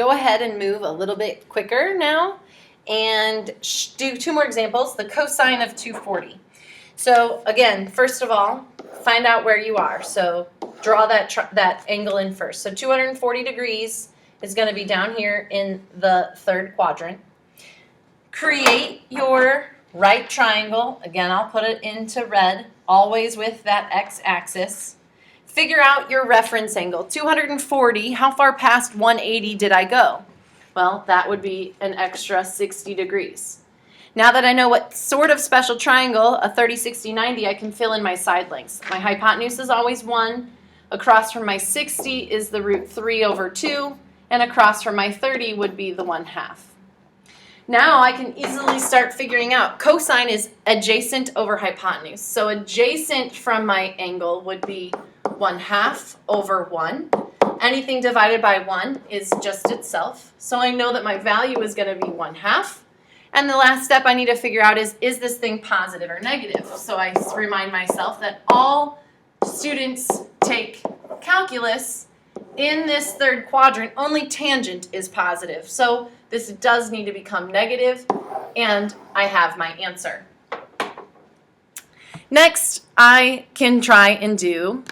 go ahead and move a little bit quicker now and do two more examples, the cosine of 240. So again, first of all, find out where you are. So draw that angle in first. So 240 degrees is going to be down here in the third quadrant. Create your right triangle. Again, I'll put it into red, always with that x-axis. Figure out your reference angle. 240, how far past 180 did I go? Well, that would be an extra 60 degrees. Now that I know what sort of special triangle, a 30, 60, 90, I can fill in my side lengths. My hypotenuse is always 1. Across from my 60 is the root 3 over 2. And across from my 30 would be the 1/2. Now I can easily start figuring out cosine is adjacent over hypotenuse. So adjacent from my angle would be 1/2 over 1. Anything divided by 1 is just itself. So I know that my value is going to be 1/2. And the last step I need to figure out is this thing positive or negative? So I remind myself that all students take calculus in this third quadrant, only tangent is positive. So this does need to become negative, and I have my answer. Next, I can try and do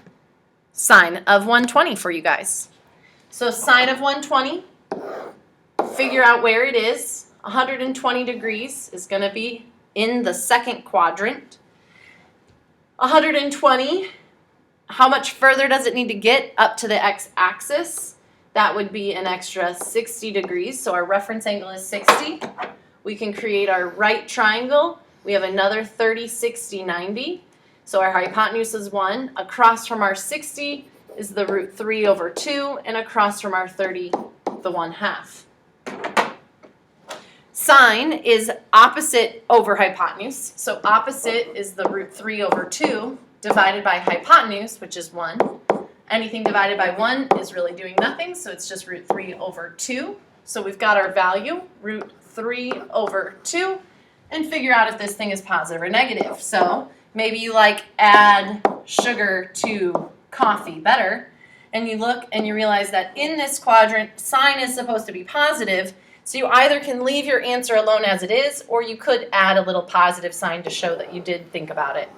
sine of 120 for you guys. So sine of 120, figure out where it is. 120 degrees is going to be in the second quadrant. 120, how much further does it need to get up to the x-axis? That would be an extra 60 degrees, so our reference angle is 60. We can create our right triangle. We have another 30, 60, 90. So our hypotenuse is 1. Across from our 60 is the root 3 over 2, and across from our 30, the 1/2. Sine is opposite over hypotenuse. So opposite is the root 3 over 2 divided by hypotenuse, which is 1. Anything divided by 1 is really doing nothing, so it's just root 3 over 2. So we've got our value, root 3 over 2, and figure out if this thing is positive or negative. So maybe you like add sugar to coffee better, and you look and you realize that in this quadrant, sine is supposed to be positive, so you either can leave your answer alone as it is, or you could add a little positive sign to show that you did think about it.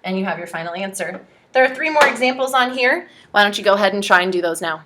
And you have your final answer. There are 3 more examples on here. Why don't you go ahead and try and do those now?